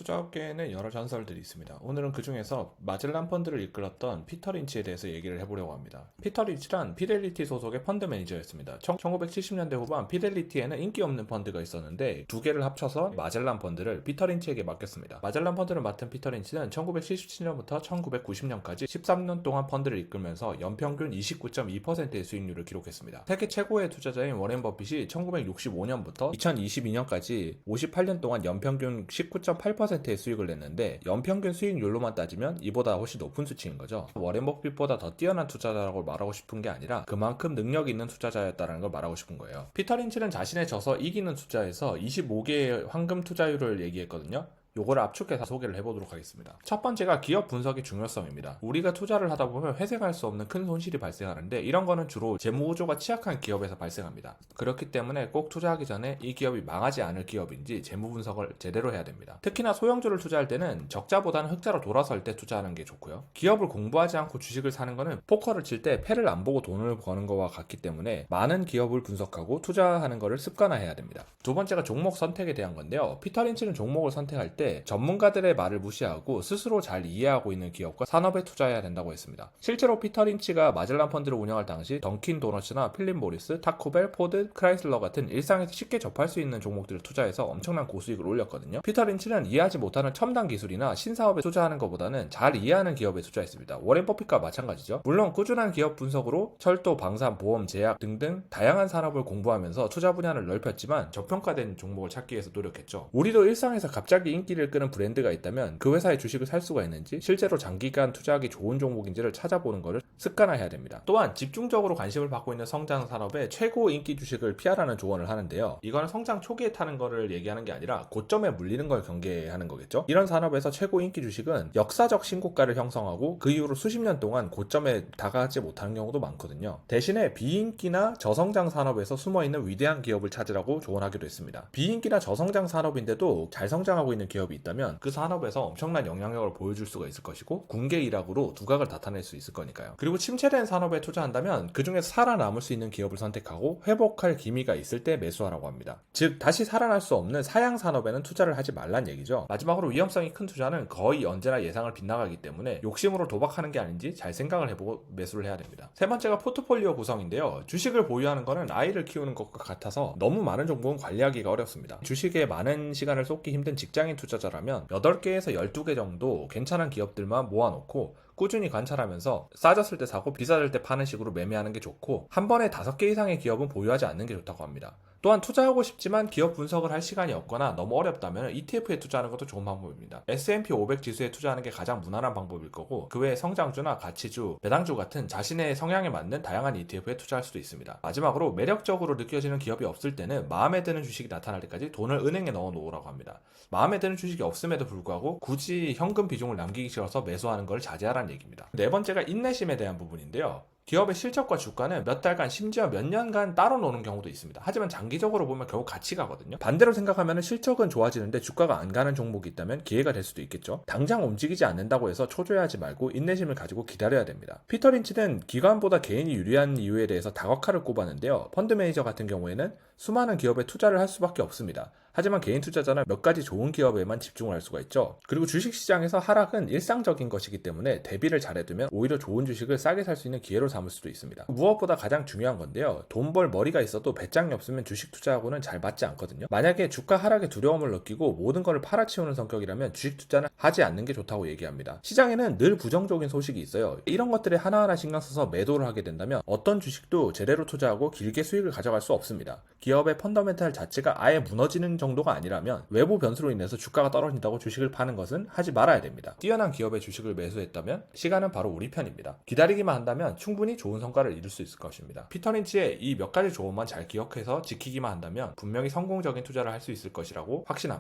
투자업계에는 여러 전설들이 있습니다. 오늘은 그 중에서 마젤란 펀드를 이끌었던 피터 린치에 대해서 얘기를 해보려고 합니다. 피터 린치란 피델리티 소속의 펀드 매니저였습니다. 1970년대 후반 피델리티에는 인기 없는 펀드가 있었는데 두 개를 합쳐서 마젤란 펀드를 피터 린치에게 맡겼습니다. 마젤란 펀드를 맡은 피터 린치는 1977년부터 1990년까지 13년 동안 펀드를 이끌면서 연평균 29.2%의 수익률을 기록했습니다. 세계 최고의 투자자인 워렌 버핏이 1965년부터 2022년까지 58년 동안 연평균 19.8%의 수익을 냈는데 연평균 수익률로만 따지면 이보다 훨씬 높은 수치인 거죠. 워렌 버핏보다 더 뛰어난 투자자라고 말하고 싶은 게 아니라 그만큼 능력 있는 투자자였다는 걸 말하고 싶은 거예요. 피터 린치는 자신의 저서 이기는 투자에서 25개의 황금 투자율을 얘기했거든요. 요거를 압축해서 소개를 해보도록 하겠습니다. 첫 번째가 기업 분석의 중요성입니다. 우리가 투자를 하다 보면 회생할 수 없는 큰 손실이 발생하는데 이런 거는 주로 재무구조가 취약한 기업에서 발생합니다. 그렇기 때문에 꼭 투자하기 전에 이 기업이 망하지 않을 기업인지 재무 분석을 제대로 해야 됩니다. 특히나 소형주를 투자할 때는 적자보다는 흑자로 돌아설 때 투자하는 게 좋고요. 기업을 공부하지 않고 주식을 사는 거는 포커를 칠 때 패를 안 보고 돈을 버는 거와 같기 때문에 많은 기업을 분석하고 투자하는 거를 습관화해야 됩니다. 두 번째가 종목 선택에 대한 건데요. 피터 린치는 종목을 선택할 때 전문가들의 말을 무시하고 스스로 잘 이해하고 있는 기업과 산업에 투자해야 된다고 했습니다. 실제로 피터 린치가 마젤란 펀드를 운영할 당시 던킨 도너츠나 필립 모리스, 타코벨, 포드, 크라이슬러 같은 일상에서 쉽게 접할 수 있는 종목들을 투자해서 엄청난 고수익을 올렸거든요. 피터 린치는 이해하지 못하는 첨단 기술이나 신사업에 투자하는 것보다는 잘 이해하는 기업에 투자했습니다. 워렌 버핏과 마찬가지죠. 물론 꾸준한 기업 분석으로 철도, 방산, 보험, 제약 등등 다양한 산업을 공부하면서 투자 분야를 넓혔지만 저평가된 종목을 찾기 위해서 노력했죠. 우리도 일상에서 갑자기 인기를 끄는 브랜드가 있다면 그 회사의 주식을 살 수가 있는지 실제로 장기간 투자하기 좋은 종목인지를 찾아보는 것을 습관화해야 됩니다. 또한 집중적으로 관심을 받고 있는 성장 산업의 최고 인기 주식을 피하라는 조언을 하는데요. 이거는 성장 초기에 타는 거를 얘기하는 게 아니라 고점에 물리는 걸 경계하는 거겠죠. 이런 산업에서 최고 인기 주식은 역사적 신고가를 형성하고 그 이후로 수십 년 동안 고점에 다가가지 못하는 경우도 많거든요. 대신에 비인기나 저성장 산업에서 숨어있는 위대한 기업을 찾으라고 조언하기도 했습니다. 비인기나 저성장 산업인데도 잘 성장하고 있는 기업이 있다면 그 산업에서 엄청난 영향력을 보여줄 수가 있을 것이고 궁계 일학으로 두각을 나타낼 수 있을 거니까요. 그리고 침체된 산업에 투자한다면 그 중에 살아남을 수 있는 기업을 선택하고 회복할 기미가 있을 때 매수하라고 합니다. 즉 다시 살아날 수 없는 사양 산업에는 투자를 하지 말란 얘기죠. 마지막으로 위험성이 큰 투자는 거의 언제나 예상을 빗나가기 때문에 욕심으로 도박하는 게 아닌지 잘 생각을 해보고 매수를 해야 됩니다. 세 번째가 포트폴리오 구성인데요. 주식을 보유하는 거는 아이를 키우는 것과 같아서 너무 많은 종목은 관리하기가 어렵습니다. 주식에 많은 시간을 쏟기 힘든 직장인 투자자라면 8개에서 12개 정도 괜찮은 기업들만 모아놓고 꾸준히 관찰하면서 싸졌을 때 사고 비싸질 때 파는 식으로 매매하는 게 좋고 한 번에 5개 이상의 기업은 보유하지 않는 게 좋다고 합니다. 또한 투자하고 싶지만 기업 분석을 할 시간이 없거나 너무 어렵다면 ETF에 투자하는 것도 좋은 방법입니다. S&P 500 지수에 투자하는 게 가장 무난한 방법일 거고 그 외에 성장주나 가치주, 배당주 같은 자신의 성향에 맞는 다양한 ETF에 투자할 수도 있습니다. 마지막으로 매력적으로 느껴지는 기업이 없을 때는 마음에 드는 주식이 나타날 때까지 돈을 은행에 넣어 놓으라고 합니다. 마음에 드는 주식이 없음에도 불구하고 굳이 현금 비중을 남기기 싫어서 매수하는 걸 자제하라는 얘기입니다. 네 번째가 인내심에 대한 부분인데요. 기업의 실적과 주가는 몇 달간 심지어 몇 년간 따로 노는 경우도 있습니다. 하지만 장기적으로 보면 결국 같이 가거든요. 반대로 생각하면 실적은 좋아지는데 주가가 안 가는 종목이 있다면 기회가 될 수도 있겠죠. 당장 움직이지 않는다고 해서 초조해하지 말고 인내심을 가지고 기다려야 됩니다. 피터 린치는 기관보다 개인이 유리한 이유에 대해서 다각화를 꼽았는데요. 펀드 매니저 같은 경우에는 수많은 기업에 투자를 할 수밖에 없습니다. 하지만 개인 투자자는 몇 가지 좋은 기업에만 집중을 할 수가 있죠. 그리고 주식시장에서 하락은 일상적인 것이기 때문에 대비를 잘해두면 오히려 좋은 주식을 싸게 살 수 있는 기회로 삼을 수도 있습니다. 무엇보다 가장 중요한 건데요. 돈 벌 머리가 있어도 배짱이 없으면 주식 투자하고는 잘 맞지 않거든요. 만약에 주가 하락에 두려움을 느끼고 모든 걸 팔아치우는 성격이라면 주식 투자는 하지 않는 게 좋다고 얘기합니다. 시장에는 늘 부정적인 소식이 있어요. 이런 것들에 하나하나 신경 써서 매도를 하게 된다면 어떤 주식도 제대로 투자하고 길게 수익을 가져갈 수 없습니다. 기업의 펀더멘탈 자체가 아예 무너지는 정도가 아니라면 외부 변수로 인해서 주가가 떨어진다고 주식을 파는 것은 하지 말아야 됩니다. 뛰어난 기업의 주식을 매수했다면 시간은 바로 우리 편입니다. 기다리기만 한다면 충분히 좋은 성과를 이룰 수 있을 것입니다. 피터 린치의 이 몇 가지 조언만 잘 기억해서 지키기만 한다면 분명히 성공적인 투자를 할 수 있을 것이라고 확신합니다.